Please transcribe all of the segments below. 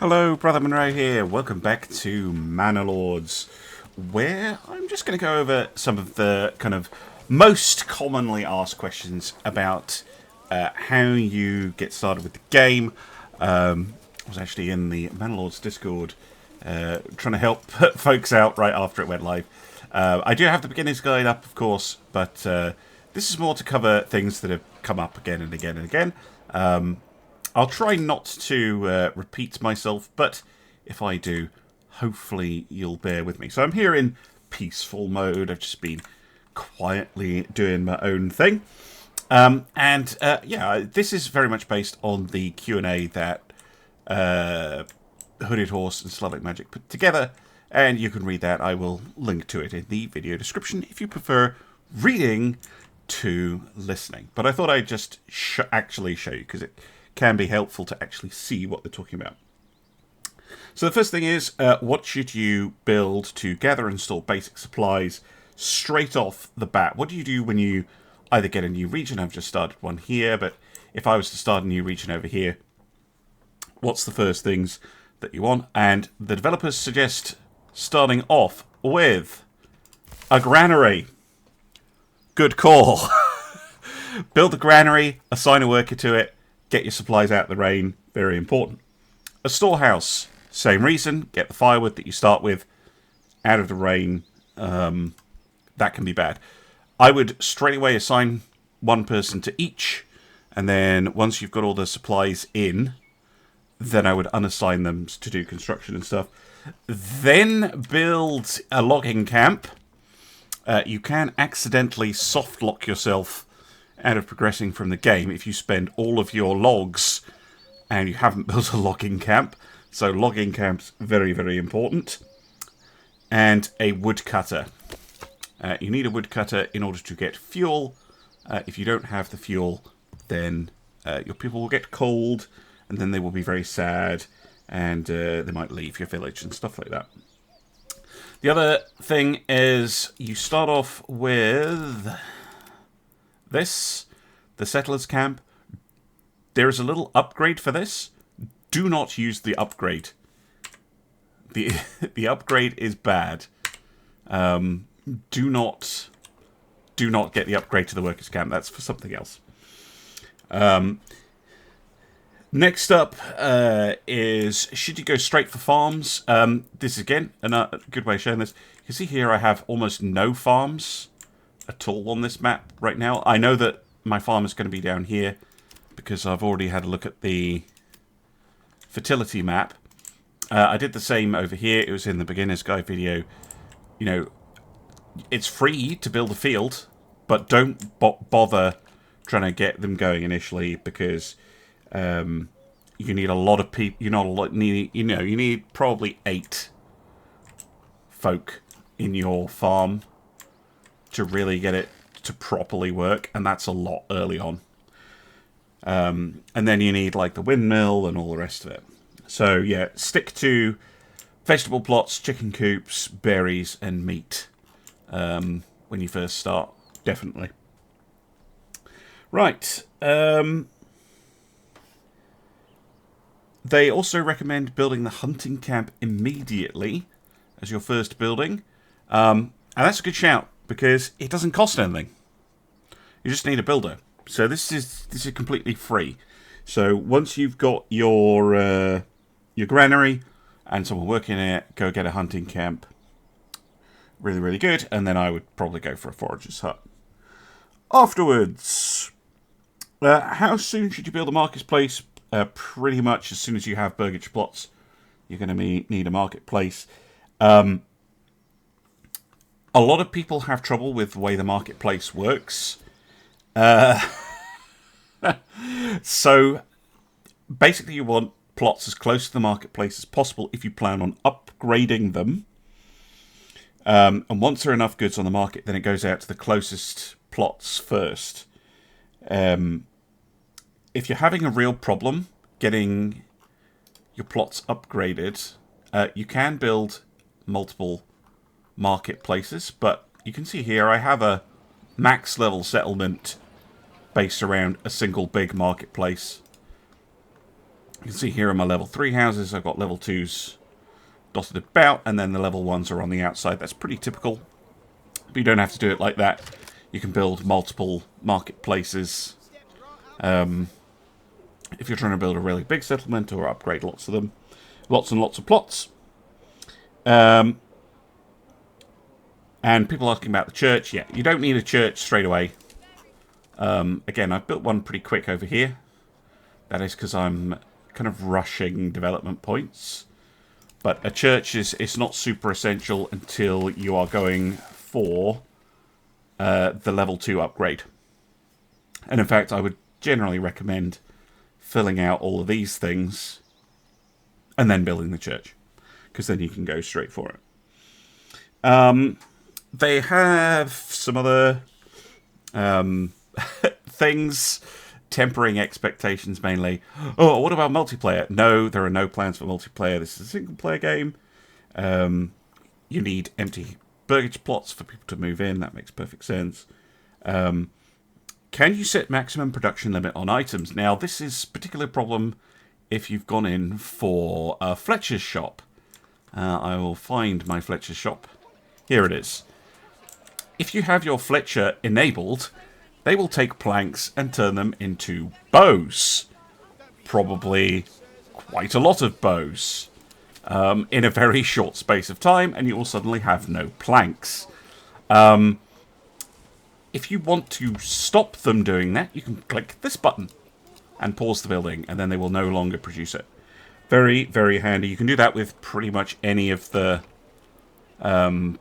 Hello, Brother Monroe here. Welcome back to Manor Lords, where I'm just going to go over some of the kind of most commonly asked questions about how you get started with the game. I was actually in the Manor Lords Discord trying to help folks out right after it went live. I do have the beginner's guide up, of course, but this is more to cover things that have come up again and again and again. I'll try not to repeat myself, but if I do, hopefully you'll bear with me. So I'm here in peaceful mode. I've just been quietly doing my own thing. Yeah, this is very much based on the Q&A that Hooded Horse and Slavic Magic put together, and you can read that. I will link to it in the video description if you prefer reading to listening. But I thought I'd just actually show you, because it can be helpful to actually see what they're talking about. So the first thing is, what should you build to gather and store basic supplies straight off the bat? What do you do when you either get a new region? I've just started one here, but if I was to start a new region over here, what's the first things that you want? And the developers suggest starting off with a granary. Good call. Build a granary, assign a worker to it, get your supplies out of the rain, very important. A storehouse, same reason, get the firewood that you start with out of the rain. That can be bad. I would straight away assign one person to each, and then once you've got all the supplies in, then I would unassign them to do construction and stuff. Then build a logging camp. You can accidentally soft lock yourself out of progressing from the game if you spend all of your logs and you haven't built a logging camp. So logging camps, very, very important. And a woodcutter. You need a woodcutter in order to get fuel. If you don't have the fuel, then your people will get cold, and then they will be very sad, and they might leave your village and stuff like that. The other thing is you start off with this, the Settlers Camp. There is a little upgrade for this. Do not use the upgrade. The upgrade is bad. Do not get the upgrade to the Workers' Camp. That's for something else. Next up is, should you go straight for farms? This is, again, a good way of showing this. You can see here I have almost no farms at all on this map right now. I know that my farm is going to be down here because I've already had a look at the fertility map. I did the same over here. It was in the beginner's guide video. You know, it's free to build a field, but don't bother trying to get them going initially, because you need a lot of people. You need probably 8 folk in your farm to really get it to properly work, and that's a lot early on. And then you need like the windmill and all the rest of it. So yeah, stick to vegetable plots, chicken coops, berries, and meat when you first start, definitely. Right. They also recommend building the hunting camp immediately as your first building. And that's a good shout, because it doesn't cost anything. You just need a builder. So this is completely free. So once you've got your granary and someone working in it, go get a hunting camp. Really, really good. And then I would probably go for a forager's hut. Afterwards, how soon should you build a marketplace? Pretty much as soon as you have burgage plots, you're going to need a marketplace. A lot of people have trouble with the way the marketplace works. So basically you want plots as close to the marketplace as possible if you plan on upgrading them. And once there are enough goods on the market, then it goes out to the closest plots first. If you're having a real problem getting your plots upgraded, you can build multiple marketplaces, but you can see here I have a max level settlement based around a single big marketplace. You can see here are my level 3 houses. I've got level 2s dotted about, and then the level 1s are on the outside. That's pretty typical, but you don't have to do it like that. You can build multiple marketplaces if you're trying to build a really big settlement or upgrade lots of them. Lots and lots of plots. And people asking about the church. Yeah, you don't need a church straight away. Again, I've built one pretty quick over here. That is because I'm kind of rushing development points. But a church is not super essential until you are going for the level 2 upgrade. And in fact, I would generally recommend filling out all of these things and then building the church, because then you can go straight for it. They have some other things, tempering expectations mainly. Oh, what about multiplayer? No, there are no plans for multiplayer. This is a single-player game. You need empty burgage plots for people to move in. That makes perfect sense. Can you set maximum production limit on items? Now, this is a particular problem if you've gone in for a Fletcher's shop. I will find my Fletcher's shop. Here it is. If you have your Fletcher enabled, they will take planks and turn them into bows. Probably quite a lot of bows. In a very short space of time, and you will suddenly have no planks. If you want to stop them doing that, you can click this button and pause the building, and then they will no longer produce it. Very, very handy. You can do that with pretty much any of the kind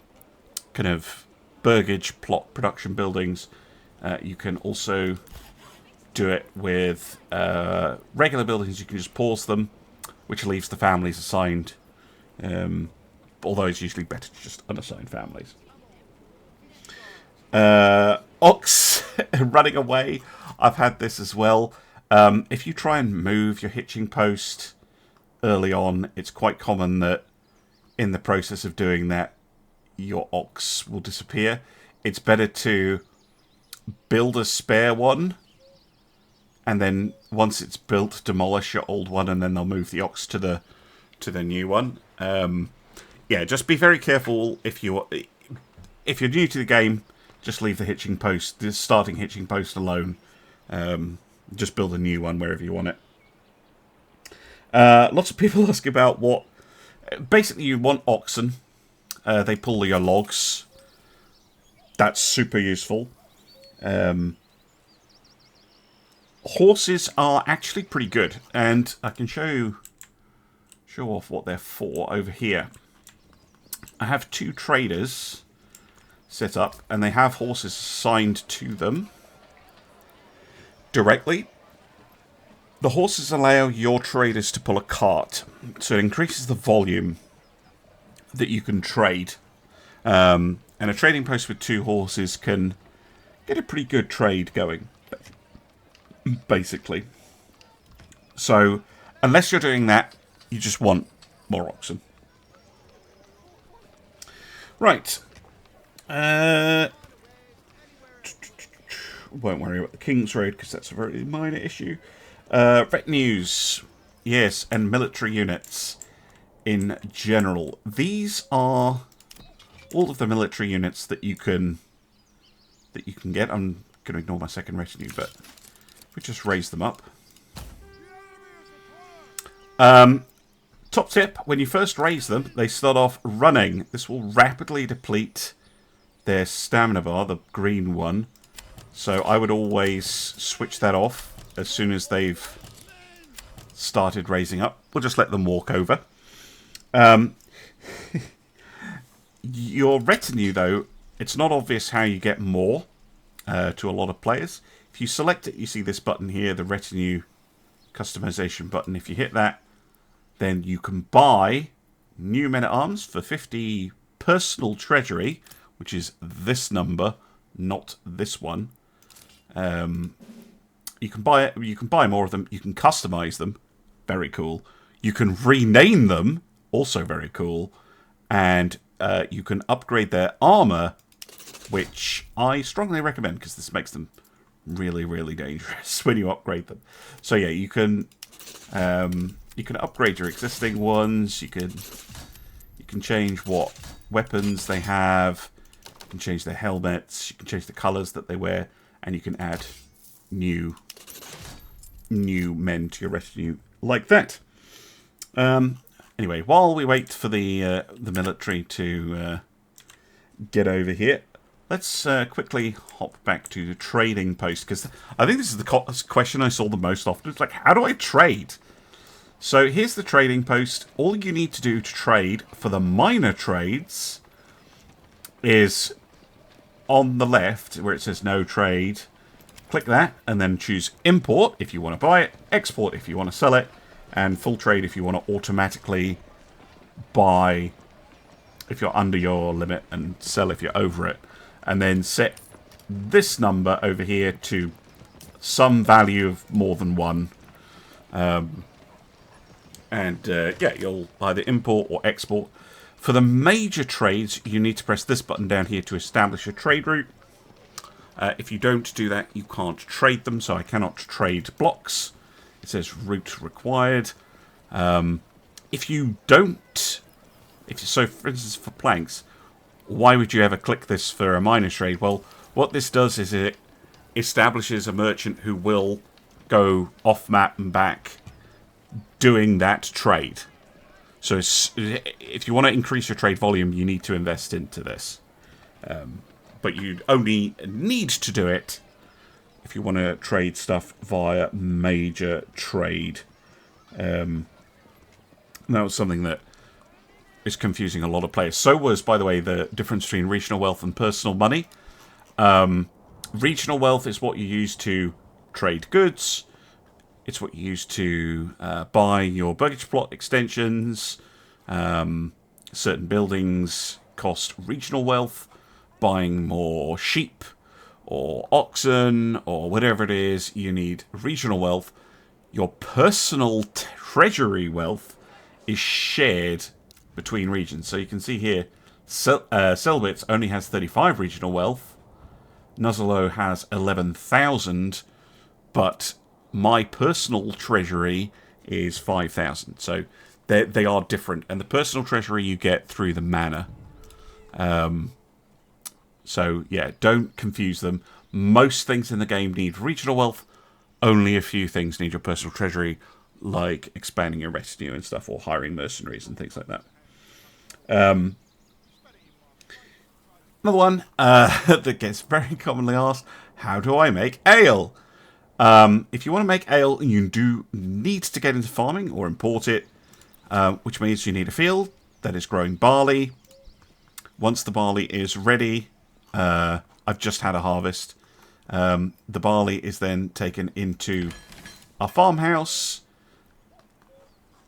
of burgage plot production buildings. You can also do it with regular buildings. You can just pause them, which leaves the families assigned. Although it's usually better to just unassign families. Ox running away. I've had this as well. If you try and move your hitching post early on, it's quite common that in the process of doing that, your ox will disappear. It's better to build a spare one, and then once it's built, demolish your old one, and then they'll move the ox to the new one. Yeah, just be very careful if you're new to the game. Just leave the hitching post, the starting hitching post alone. Just build a new one wherever you want it. Lots of people ask about what... Basically, you want oxen. They pull your logs. That's super useful. Horses are actually pretty good. And I can show off what they're for over here. I have 2 traders set up, and they have horses assigned to them directly. The horses allow your traders to pull a cart, so it increases the volume that you can trade. And a trading post with 2 horses can get a pretty good trade going, basically. So, unless you're doing that, you just want more oxen. Right. Won't worry about the King's Road, because that's a very minor issue. Retinues. Yes, and military units in general. These are all of the military units that you can get. I'm going to ignore my second retinue, but we just raise them up. Top tip, when you first raise them, they start off running. This will rapidly deplete their stamina bar, the green one. So I would always switch that off as soon as they've started raising up. We'll just let them walk over. Your retinue, though, it's not obvious how you get more to a lot of players. If you select it, you see this button here, the retinue customization button. If you hit that, then you can buy new men-at-arms for 50 personal treasury, which is this number, not this one. You can buy it. You can buy more of them. You can customize them. Very cool. You can rename them. Also very cool. And you can upgrade their armor, which I strongly recommend, because this makes them really, really dangerous when you upgrade them. So yeah, you can You can upgrade your existing ones. You can change what weapons they have. You can change their helmets. You can change the colours that they wear, and you can add new men to your retinue like that. Anyway, while we wait for the military to get over here, let's quickly hop back to the trading post, because I think this is the question I saw the most often. It's like, how do I trade? So here's the trading post. All you need to do to trade for the minor trades is on the left where it says no trade. Click that and then choose import if you want to buy it, export if you want to sell it, and full trade if you want to automatically buy if you're under your limit and sell if you're over it. And then set this number over here to some value of more than 1. Yeah, you'll either import or export. For the major trades, you need to press this button down here to establish a trade route. If you don't do that, you can't trade them, so I cannot trade blocks. It says route required. If you don't... So, for instance, for planks, why would you ever click this for a minor trade? Well, what this does is it establishes a merchant who will go off-map and back doing that trade. So if you want to increase your trade volume, you need to invest into this. But you only need to do it if you want to trade stuff via major trade. That was something that is confusing a lot of players. So was, by the way, the difference between regional wealth and personal money. Regional wealth is what you use to trade goods. It's what you use to buy your baggage plot extensions. Certain buildings cost regional wealth. Buying more sheep or oxen or whatever it is, you need regional wealth. Your personal treasury wealth is shared between regions. So you can see here, Selbitz only has 35 regional wealth. Laszlo has 11,000, but my personal treasury is 5,000. So they are different. And the personal treasury you get through the manor. So, yeah, don't confuse them. Most things in the game need regional wealth. Only a few things need your personal treasury, like expanding your retinue and stuff, or hiring mercenaries and things like that. Another one that gets very commonly asked, how do I make ale? If you want to make ale, you do need to get into farming or import it, which means you need a field that is growing barley. Once the barley is ready, I've just had a harvest. The barley is then taken into a farmhouse,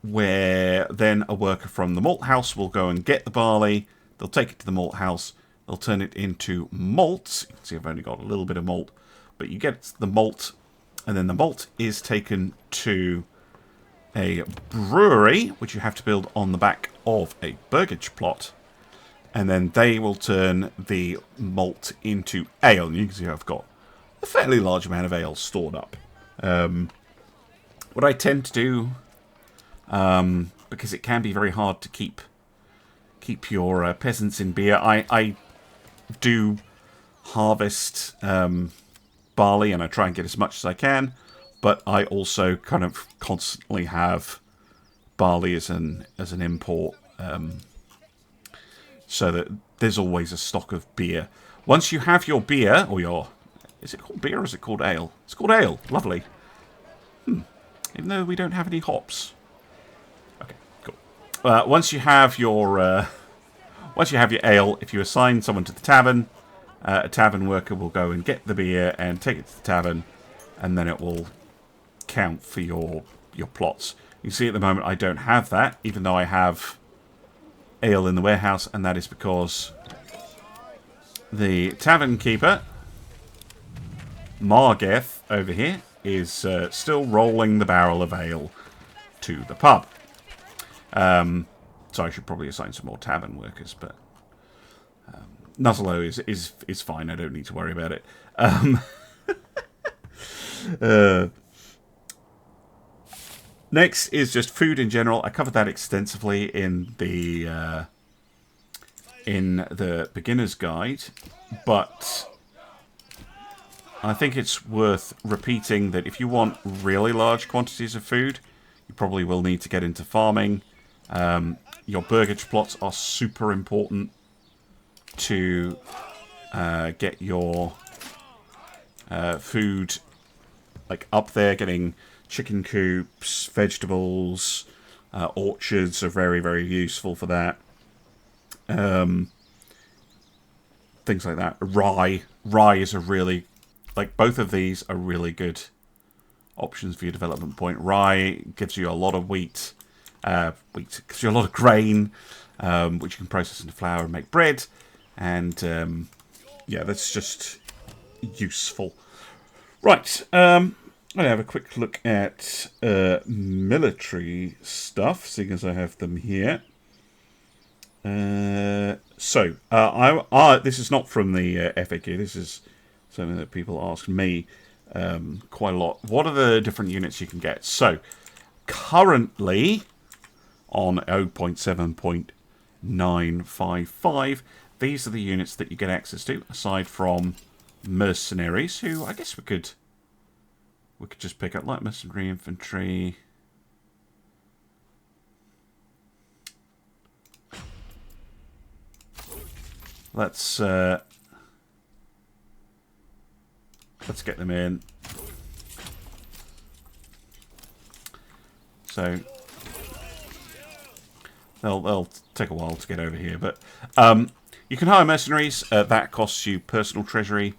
where then a worker from the malt house will go and get the barley. They'll take it to the malt house. They'll turn it into malt. You can see I've only got a little bit of malt, but you get the malt, and then the malt is taken to a brewery, which you have to build on the back of a burgage plot. And then they will turn the malt into ale. And you can see I've got a fairly large amount of ale stored up. What I tend to do, because it can be very hard to keep your peasants in beer, I do harvest barley, and I try and get as much as I can. But I also kind of constantly have barley as an import. So that there's always a stock of beer. Once you have your beer, or your... Is it called beer or is it called ale? It's called ale. Lovely. Even though we don't have any hops. Okay, cool. Once you have your ale, if you assign someone to the tavern, a tavern worker will go and get the beer and take it to the tavern, and then it will count for your plots. You see at the moment I don't have that, even though I have ale in the warehouse, and that is because the tavern keeper, Margeth, over here, is still rolling the barrel of ale to the pub. So I should probably assign some more tavern workers, but Laszlo is fine. I don't need to worry about it. Next is just food in general. I covered that extensively in the beginner's guide, but I think it's worth repeating that if you want really large quantities of food, you probably will need to get into farming. Your burgage plots are super important to get your food like up there. Getting chicken coops, vegetables, orchards are very, very useful for that. Things like that. Rye is a really, like, both of these are really good options for your development point. Rye gives you a lot of wheat gives you a lot of grain, which you can process into flour and make bread. And yeah, that's just useful. Right, I'm going to have a quick look at military stuff, seeing as I have them here. So, this is not from the FAQ. This is something that people ask me quite a lot. What are the different units you can get? So, currently on 0.7.955, these are the units that you get access to, aside from mercenaries, who I guess we could just pick up, like mercenary infantry. Let's get them in. So they'll take a while to get over here, but you can hire mercenaries. That costs you personal treasury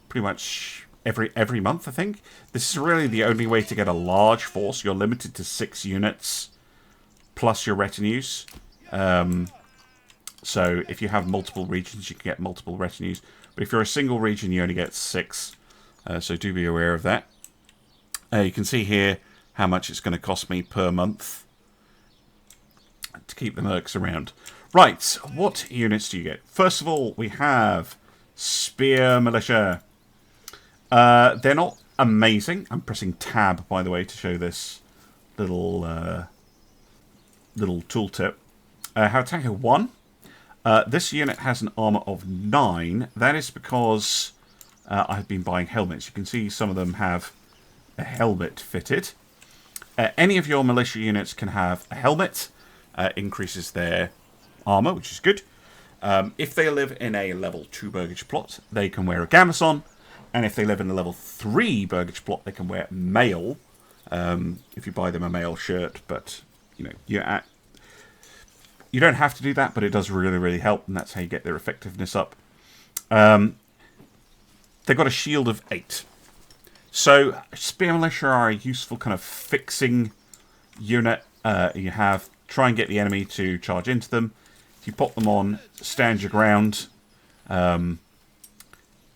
pretty much every month, I think. This is really the only way to get a large force. You're limited to 6 units plus your retinues. So if you have multiple regions, you can get multiple retinues. But if you're a single region, you only get 6. So do be aware of that. You can see here how much it's going to cost me per month to keep the mercs around. Right, what units do you get? First of all, we have Spear Militia. They're not amazing. I'm pressing tab, by the way, to show this little tooltip. How Tanker 1. This unit has an armor of 9. That is because I've been buying helmets. You can see some of them have a helmet fitted. Any of your militia units can have a helmet. Increases their armor, which is good. If they live in a level 2 burgage plot, they can wear a gambeson. And if they live in a level 3 burgage plot, they can wear mail. If you buy them a mail shirt, but you know, you don't have to do that, but it does really, really help, and that's how you get their effectiveness up. They've got a shield of 8. So, Spear Militia are a useful kind of fixing unit. You have, try and get the enemy to charge into them. If you pop them on, stand your ground.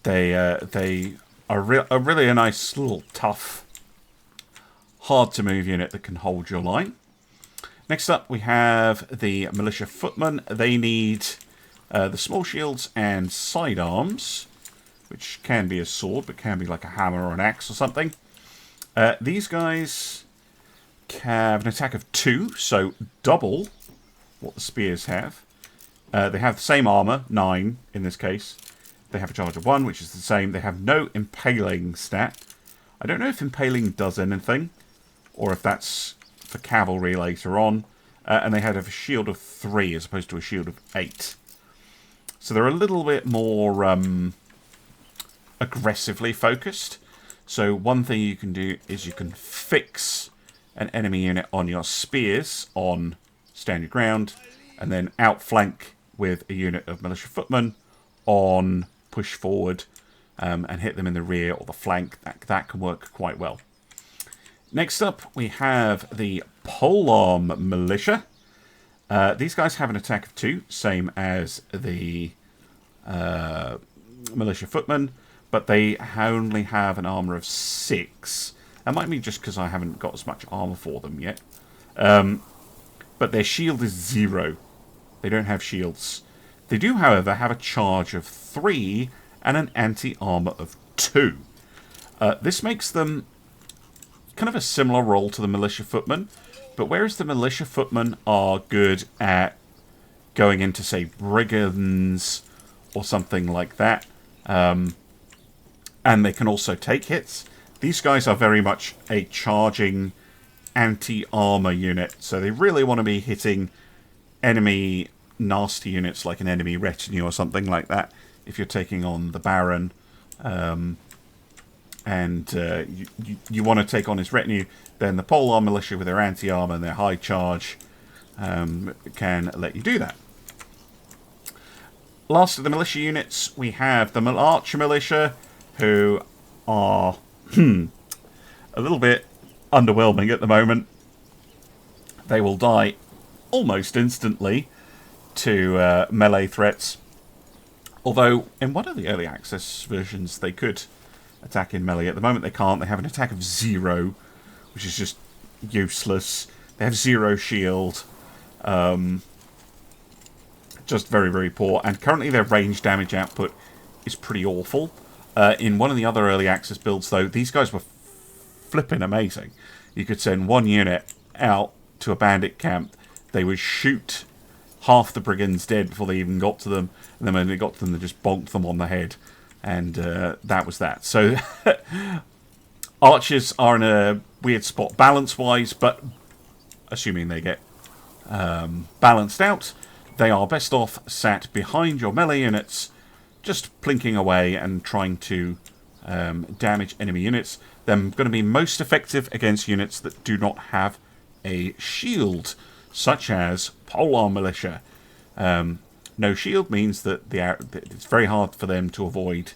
They are really a nice little tough, hard to move unit that can hold your line. Next up, we have the Militia Footmen. They need the small shields and sidearms, which can be a sword, but can be like a hammer or an axe or something. These guys have an attack of 2, so double what the spears have. They have the same armor, 9 in this case. They have a charge of 1, which is the same. They have no impaling stat. I don't know if impaling does anything, or if that's for cavalry later on. And they had a shield of 3 as opposed to a shield of 8. So they're a little bit more aggressively focused. So one thing you can do is you can fix an enemy unit on your spears on stand your ground, and then outflank with a unit of militia footmen on push forward, and hit them in the rear or the flank. That can work quite well. Next up, we have the Polearm Militia. These guys have an attack of 2, same as the Militia Footmen, but they only have an armor of 6. That might be just because I haven't got as much armor for them yet. But their shield is 0. They don't have shields. They do, however, have a charge of 3 and an anti-armor of 2. This makes them kind of a similar role to the Militia Footmen, But whereas the militia footmen are good at going into, say, brigands or something like that, and they can also take hits, these guys are very much a charging anti-armor unit. So they really want to be hitting enemy nasty units like an enemy retinue or something like that if you're taking on the Baron. You want to take on his retinue, then the Polearm Militia with their anti-armor and their high charge can let you do that. Last of the militia units, we have the Archer Militia, who are a little bit underwhelming at the moment. They will die almost instantly to melee threats. Although, in one of the early access versions, they could attack in melee. At the moment, they can't. They have an attack of 0, which is just useless. They have 0 shield. Just very, very poor. And currently, their range damage output is pretty awful. In one of the other early access builds, though, these guys were flipping amazing. You could send one unit out to a bandit camp. They would shoot half the brigands dead before they even got to them, and then when they got to them, they just bonked them on the head, and that was that. So archers are in a weird spot balance-wise, but assuming they get balanced out, they are best off sat behind your melee units, just plinking away and trying to damage enemy units. They're going to be most effective against units that do not have a shield, such as Polearm Militia. No shield means that it's very hard for them to avoid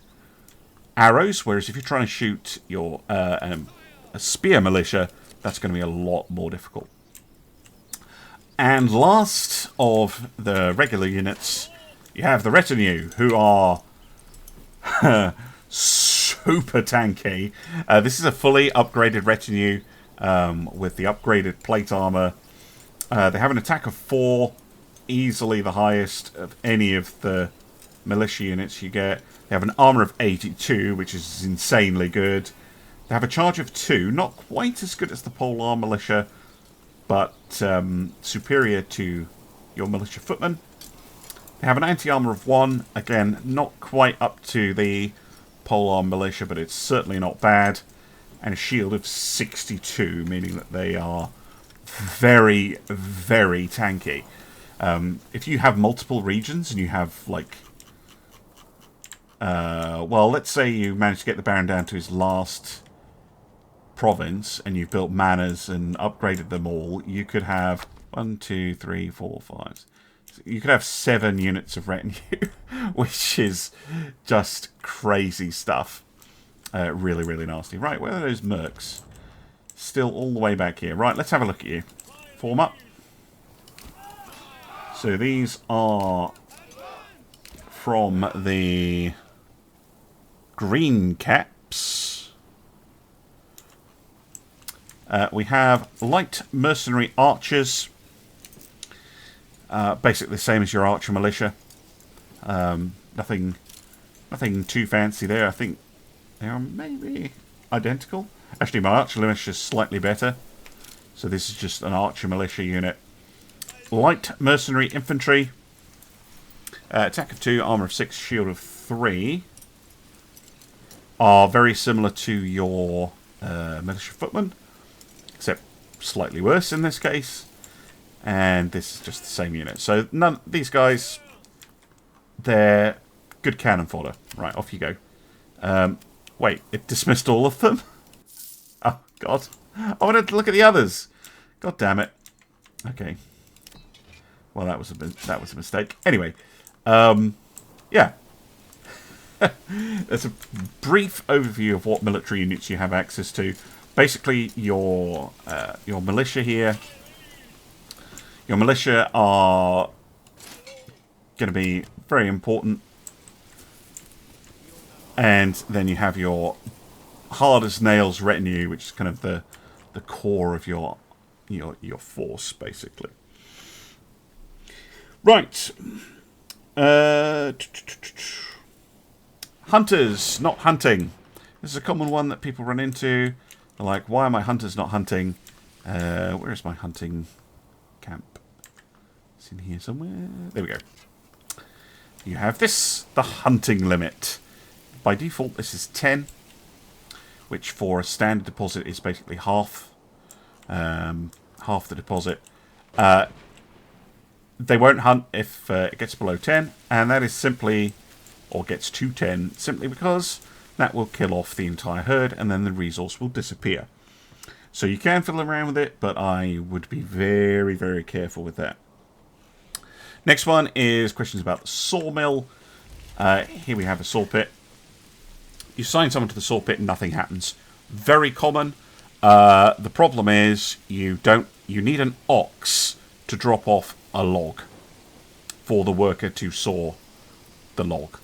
arrows, whereas if you're trying to shoot your a Spear Militia, that's going to be a lot more difficult. And last of the regular units, you have the Retinue, who are super tanky. This is a fully upgraded Retinue with the upgraded plate armor. They have an attack of 4, easily the highest of any of the militia units you get. They have an armor of 82, which is insanely good. They have a charge of 2, not quite as good as the Polearm Militia, but superior to your militia footmen. They have an anti-armor of 1, again, not quite up to the Polearm Militia, but it's certainly not bad. And a shield of 62, meaning that they are very, very tanky. If you have multiple regions and you have, like, well, let's say you managed to get the Baron down to his last province and you built manors and upgraded them all, you could have 1, 2, 3, 4, 5. You could have 7 units of retinue, which is just crazy stuff. Really, really nasty. Right, where are those mercs? Still all the way back here. Right, let's have a look at you. Form up. So these are from the green caps. We have light mercenary archers. Basically the same as your archer militia. Nothing too fancy there. I think they are maybe identical. Actually, my archer militia is slightly better. So this is just an archer militia unit. Light mercenary infantry. Attack of 2, armor of 6, shield of 3. Are very similar to your militia footmen, except slightly worse in this case. And this is just the same unit. So none these guys, they're good cannon fodder. Right, off you go. Wait, it dismissed all of them? Oh, God. I wanted to look at the others. God damn it. Okay. Well, that was a mistake. Anyway, yeah. There's a brief overview of what military units you have access to. Basically, your militia here. Your militia are going to be very important. And then you have your hard as nails retinue, which is kind of the core of your force, basically. Right. Hunters not hunting. This is a common one that people run into. They're like, why are my hunters not hunting? Where is my hunting camp? It's in here somewhere. There we go. You have this, the hunting limit. By default, this is 10, which for a standard deposit is basically half the deposit. They won't hunt if it gets below 10, and that is simply, or gets to 10, simply because that will kill off the entire herd, and then the resource will disappear. So you can fiddle around with it, but I would be very, very careful with that. Next one is questions about the sawmill. Here we have a saw pit. You assign someone to the saw pit and nothing happens. Very common. The problem is you need an ox to drop off a log for the worker to saw the log.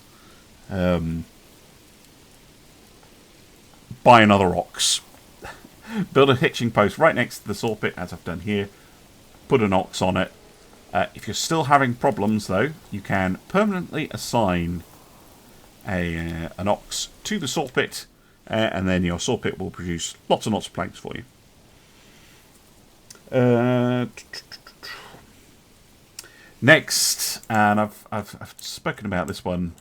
Buy another ox. Build a hitching post right next to the saw pit, as I've done here. Put an ox on it. If you're still having problems, though, you can permanently assign an ox to the saw pit, and then your saw pit will produce lots and lots of planks for you. Next, and I've spoken about this one,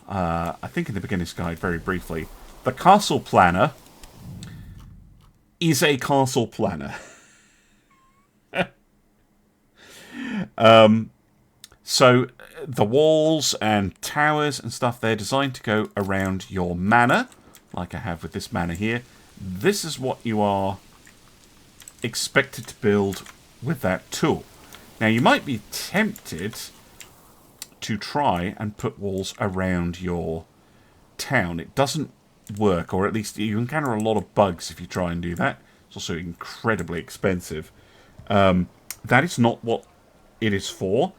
I think in the beginner's guide very briefly. The castle planner is a castle planner. So the walls and towers and stuff, they're designed to go around your manor, like I have with this manor here. This is what you are expected to build with that tool. Now, you might be tempted to try and put walls around your town. It doesn't work, or at least you encounter a lot of bugs if you try and do that. It's also incredibly expensive. That is not what it is for.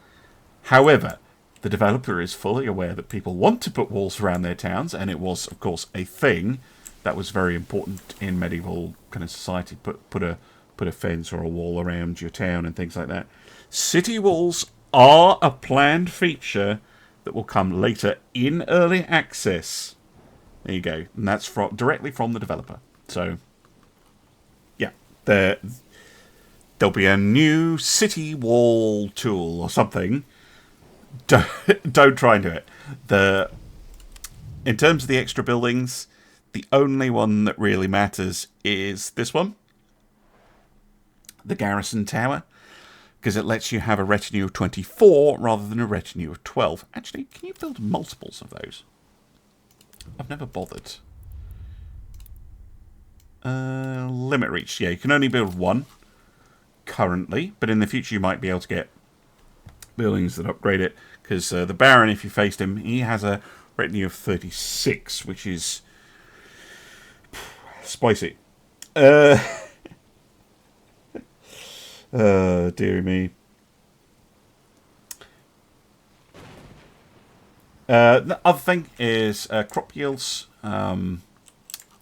However, the developer is fully aware that people want to put walls around their towns, and it was, of course, a thing that was very important in medieval kind of society. Put a fence or a wall around your town and things like that. City walls are a planned feature that will come later in early access. There you go, and that's directly from the developer. So, yeah, there'll be a new city wall tool or something. Don't try and do it. In terms of the extra buildings, the only one that really matters is this one, the garrison tower, because it lets you have a retinue of 24 rather than a retinue of 12. Actually, can you build multiples of those? I've never bothered. Limit reached. Yeah, you can only build one currently, but in the future you might be able to get buildings that upgrade it, because the Baron, if you faced him, he has a retinue of 36, which is spicy. Dear me. The other thing is crop yields are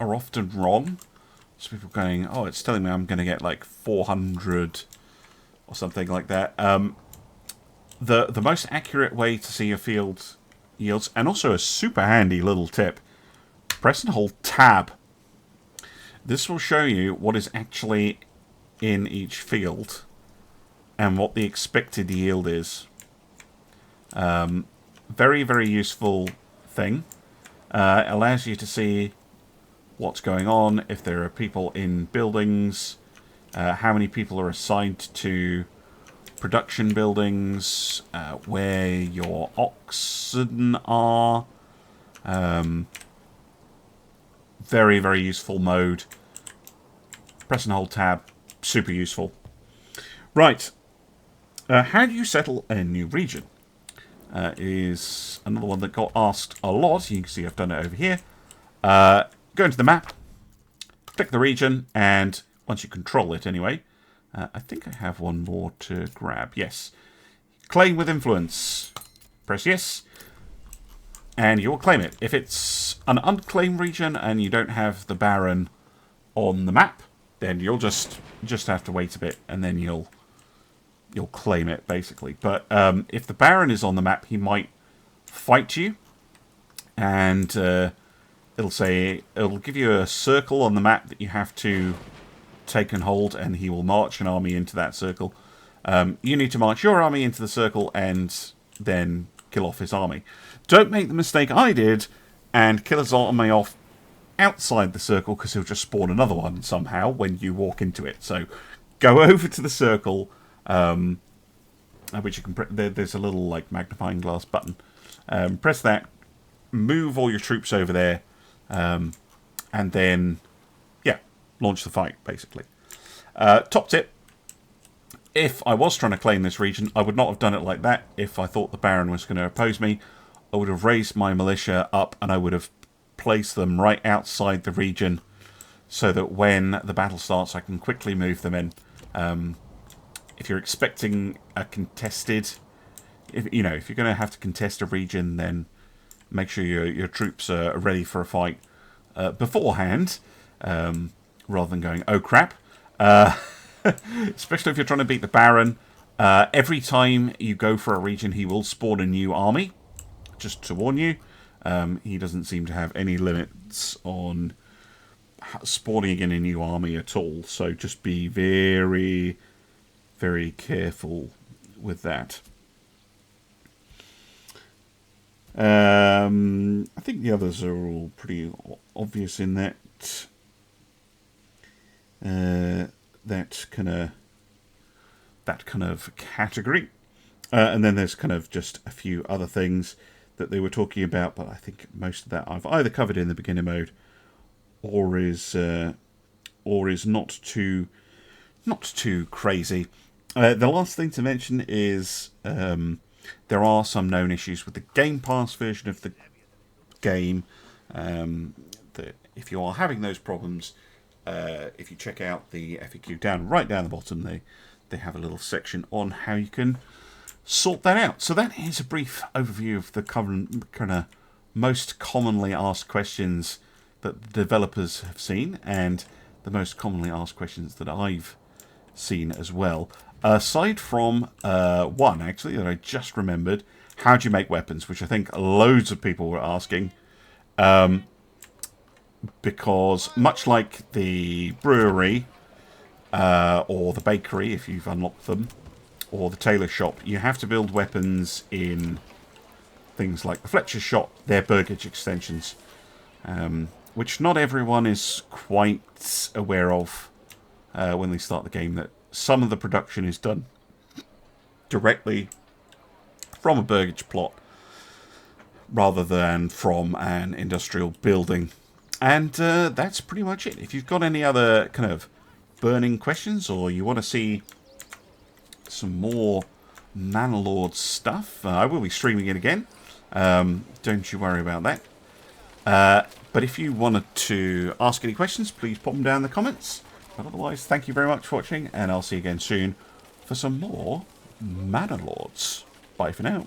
often wrong. So people going, oh, it's telling me I'm going to get like 400 or something like that. The most accurate way to see your field yields, and also a super handy little tip, press and hold tab. This will show you what is actually in each field and what the expected yield is. Very, very useful thing. It allows you to see what's going on, if there are people in buildings, how many people are assigned to production buildings, where your oxen are. Very, very useful mode. Press and hold tab. Super useful. Right. How do you settle a new region? Is another one that got asked a lot. You can see I've done it over here. Go into the map, click the region, and once you control it anyway, I think I have one more to grab. Yes. Claim with influence. Press yes, and you will claim it. If it's an unclaimed region and you don't have the Baron on the map, then you'll just have to wait a bit, and then you'll claim it, basically. But if the Baron is on the map, he might fight you, and it'll give you a circle on the map that you have to taken hold, and he will march an army into that circle. You need to march your army into the circle and then kill off his army. Don't make the mistake I did and kill his army off outside the circle, because he'll just spawn another one somehow when you walk into it. So go over to the circle, which you can there's a little like magnifying glass button. Press that, move all your troops over there, and then launch the fight, basically. Top tip: if I was trying to claim this region, I would not have done it like that. If I thought the Baron was going to oppose me, I would have raised my militia up and I would have placed them right outside the region, so that when the battle starts, I can quickly move them in. If you're expecting a contested, if you're going to have to contest a region, then make sure your troops are ready for a fight beforehand, rather than going, oh crap. Especially if you're trying to beat the Baron. Every time you go for a region, he will spawn a new army, just to warn you. He doesn't seem to have any limits on spawning in a new army at all, so just be very, very careful with that. I think the others are all pretty obvious in that kind of category. And then there's kind of just a few other things that they were talking about, but I think most of that I've either covered in the beginner mode or is not too crazy. The last thing to mention is there are some known issues with the Game Pass version of the game. That if you are having those problems, if you check out the FAQ right down the bottom, they have a little section on how you can sort that out. So that is a brief overview of the kind of most commonly asked questions that the developers have seen, and the most commonly asked questions that I've seen as well. Aside from one, actually, that I just remembered, how do you make weapons, which I think loads of people were asking. Because much like the brewery, or the bakery, if you've unlocked them, or the tailor shop, you have to build weapons in things like the Fletcher's shop, their burgage extensions, which not everyone is quite aware of when they start the game, that some of the production is done directly from a burgage plot rather than from an industrial building. And that's pretty much it. If you've got any other kind of burning questions, or you want to see some more Manor Lord stuff, I will be streaming it again. Don't you worry about that. But if you wanted to ask any questions, please pop them down in the comments. But otherwise, thank you very much for watching, and I'll see you again soon for some more Manor Lords. Bye for now.